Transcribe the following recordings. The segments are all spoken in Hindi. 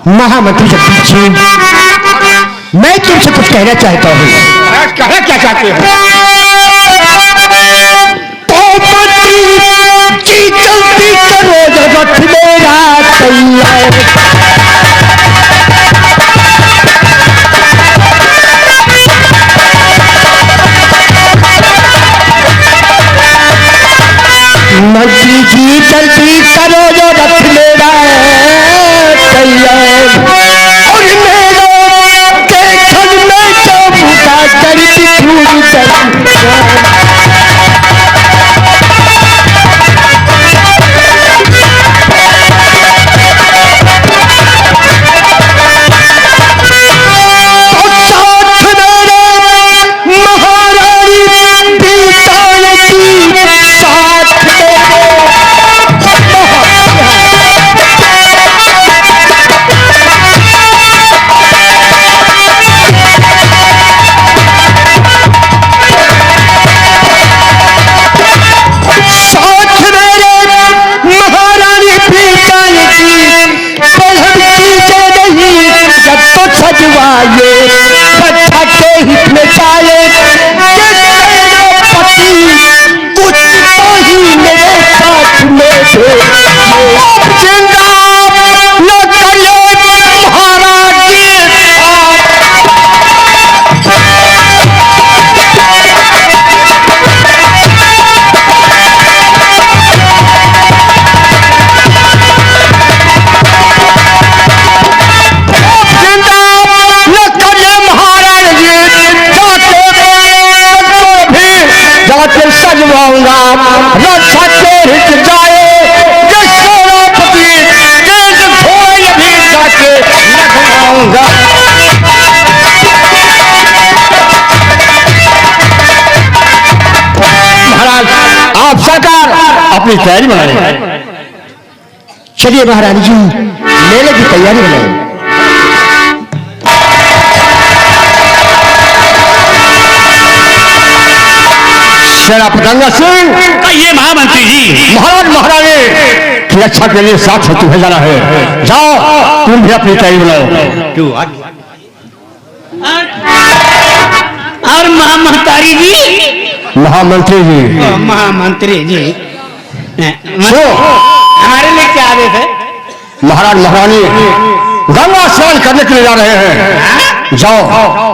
महामंत्री जगदीश जी, मैं तुमसे कुछ कहना चाहता हूँ। कहना क्या चाहते हो? जी जल्दी करो, रथ मेरा तैयार। मंत्री जी जल्दी करो, जो रथ मेरा तैयार। और मेरा देखन में चौबूता करती धूल अपनी तैयारी बना रहे। चलिए महारानी जी, मेले की तैयारी बनाए। सेनापतंगा सिंह, ये महामंत्री जी, महाराज महारानी की रक्षा के लिए साथ से तुम्हें जाना है। जाओ, तुम भी अपनी तैयारी बनाओ। और महामंत्री जी, महामंत्री जी, महामंत्री जी, हमारे लिए क्या आदेश है? महाराज महारानी गंगा स्नान करने के लिए जा रहे हैं। जाओ,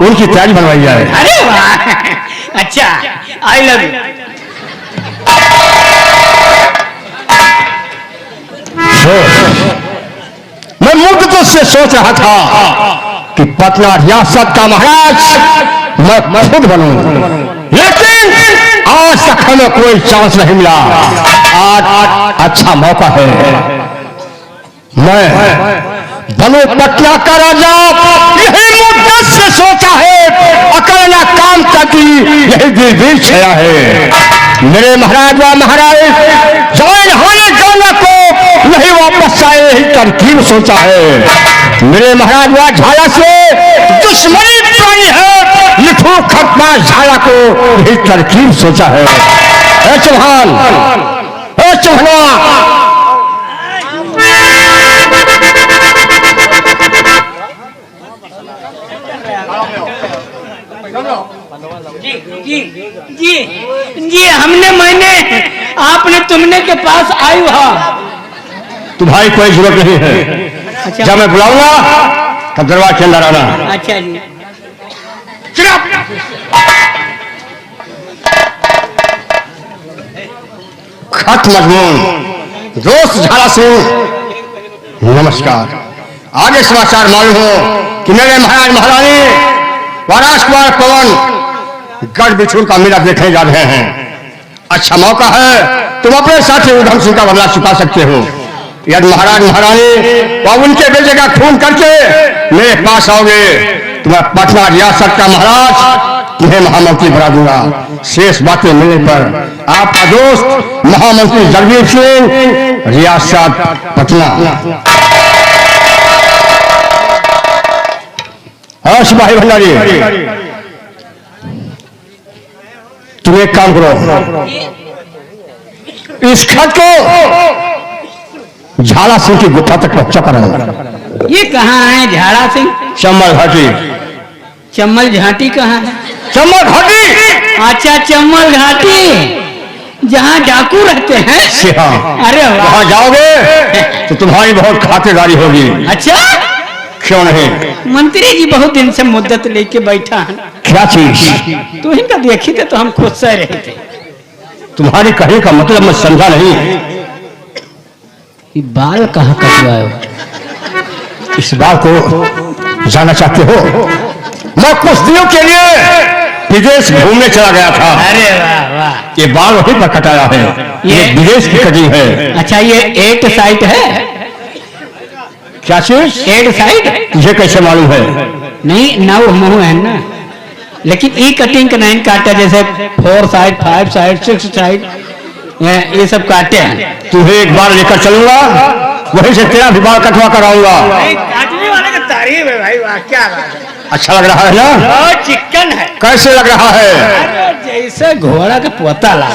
उनकी तैयारी बनवाई जाए। अरे वाह, अच्छा, आई लव यू। मैं मुद्दतों से सोच रहा था कि पटना रियासत का महाराज मैं खुद बनूं, लेकिन आज तक हमें कोई चांस नहीं मिला। आज अच्छा मौका है, मैं बनूं पटना का राजा। यही मुद्दत से सोचा है, अकेला काम करती यही दिल छाया है। मेरे महाराज व महाराज जवान होने जाने को नहीं वापस आए, यही तरकीब सोचा है। मेरे महाराज व झाला से दुश्मनी प्राणी है, लिखो खत्मा झाला को यही तरकीब सोचा है। चौहान, चौहाना, जी जी जी जी, मैंने आपने तुमने के पास आई हुआ। तुम्हारी कोई जरूरत नहीं है। अच्छा। जब मैं बुलाऊंगा तब दरबार के अंदर आना। अच्छा जी। खत मजमून, दोस्त झाला सिंह, नमस्कार। आगे समाचार मालूम हो कि मेरे महाराज महारानी व राजकुमार पवन गढ़ बिछुर का मेला देखने जा रहे हैं। अच्छा मौका है, तुम अपने साथी उधम सिंह का बदला चुका सकते हो। यदि महाराज महारानी व उनके बेटे का खून करके मेरे पास आओगे तो मैं पटना रियासत का महाराज तुम्हें महामंत्री बना दूंगा। शेष बातें मिलने पर आपका दोस्त महामंत्री जगदीश सिंह, रियासत पटना। हाँ सिपाही भंडारी, तुम एक काम करो, इस खत को झाला सिंह की गुफा तक पहुंचा कराओ। ये कहाँ है झाड़ा सिंह? चम्बल घाटी। चम्बल घाटी कहाँ है? चम्बल घाटी। अच्छा चम्बल घाटी, जहाँ डाकू रहते हैं। हाँ। अरे वाह। वहाँ जाओगे तो तुम्हारी बहुत खातिरदारी होगी। अच्छा क्यों नहीं? मंत्री जी बहुत दिन से मुद्दत लेके बैठा है। क्या चीज? तो इनका देखी थे तो हम खुद से रहे थे। तुम्हारी कहने का मतलब मैं समझा नहीं। ये बाल कहाँ कटवाए हो? इस बात को जानना चाहते हो? मैं कुछ दिनों के लिए विदेश घूमने चला गया था। अरे वाह वाह। ये बाल वहीं पर कटाया है। ये विदेश की कटिंग है। अच्छा ये 8 साइड है? क्या चीज? 8 साइड? तुझे कैसे मालूम है? नहीं 9 मुंह है ना, लेकिन ई कटिंग का नहीं काटा, जैसे 4 साइड 5 साइड 6 साइड ये सब काटे हैं। तुम्हें एक बार लेकर चलूंगा, वहीं से तेरा भी बाल कटवा कर आऊंगा। काटने वाले का तारीफ है भाई, वाह क्या बात है। अच्छा लग रहा है ना? बहुत चिकन है। कैसे लग रहा है? अरे जैसे घोड़ा का पोता ला।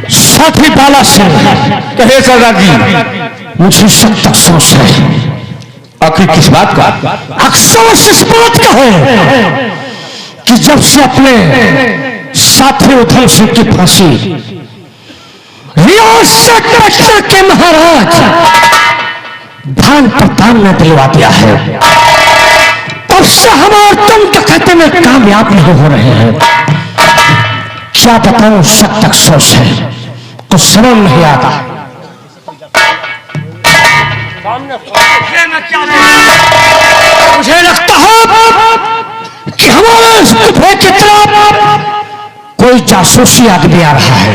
साथी बाला से कहे सरदार जी, मुझे सख्त अफसोस है। आखिर किस बात का? अफसोस इस बात का है कि जब से अपने साथी उधम सिंह की फांसी रियासत कलेक्टर के महाराज भान प्रताप ने दिलवा दिया है, तब से हम और तुम के खाते में कामयाब नहीं हो रहे हैं। क्या बताऊं, सख्त अफसोस है, कुछ समझ नहीं आता। मुझे लगता है कि हमारे इस गुफे की तरफ कोई जासूसी आदमी आ रहा है।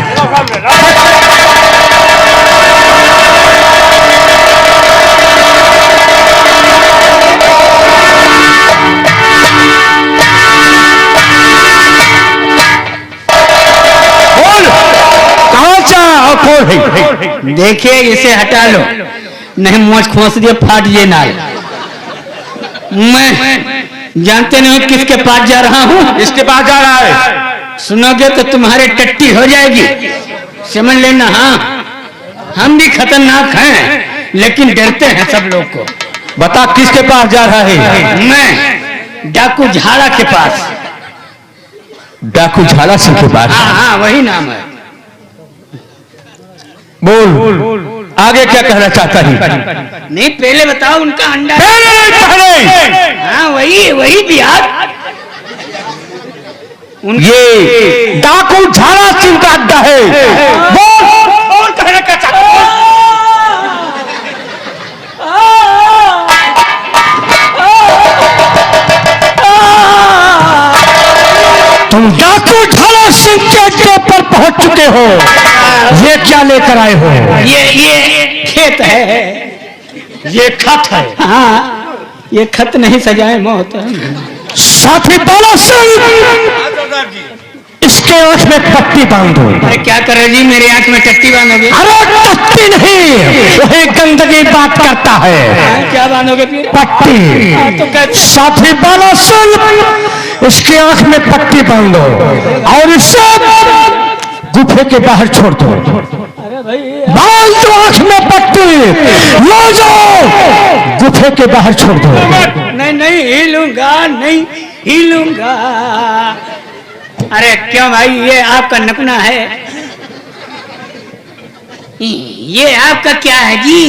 देखिए इसे हटा लो, नहीं मोच खोस दिए फाट ये नाल। मैं जानते नहीं किसके पास जा रहा हूँ। इसके पास जा रहा है। सुनोगे तो तुम्हारी टट्टी हो जाएगी, समझ लेना। हाँ हम भी खतरनाक हैं, लेकिन डरते हैं सब लोग को। बता किसके पास जा रहा है? मैं डाकू झाड़ा के पास। डाकू झाड़ा सिंह के पास? हाँ हाँ वही नाम है। बोल आगे क्या कहना चाहता है? नहीं पहले बताओ उनका अंडा। पहले हाँ वही वही बिहार। ये डाकू झाड़ा सिंह का अड्डा है। बोल कहना क्या चाहता है? तुम डाकू झाड़ा सिंह के अड्डे पर पहुंच चुके हो। ये क्या लेकर आए हो? ये खेत है। ये खत है। हाँ ये खत नहीं सजाए मौत है। साथी बाला सिंह, इसके आंख में पट्टी बांधो। अरे क्या कर रहे जी, मेरे आंख में टट्टी बांधोगे? अरे टट्टी नहीं, वही गंदगी बात करता है। क्या बांधोगे फिर? पट्टी। तो कैसे? साथी बाला सिंह, इसके आंख में पट्टी बांधो और इसे गुफे के बाहर छोड़ दो। अरे भाई बाल दो आंख में पट्टी, ले जाओ गुफे के बाहर छोड़ दो। नहीं नहीं हिलूंगा, नहीं हिलूंगा। अरे क्यों भाई, ये आपका नपना है? ये आपका क्या है जी?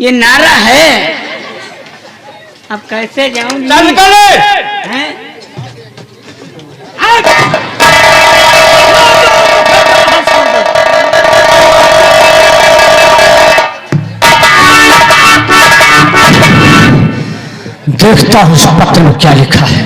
ये नारा है। अब कैसे जाऊं? चल निकले। हैं? देखता हूं इस पत्र में क्या लिखा है।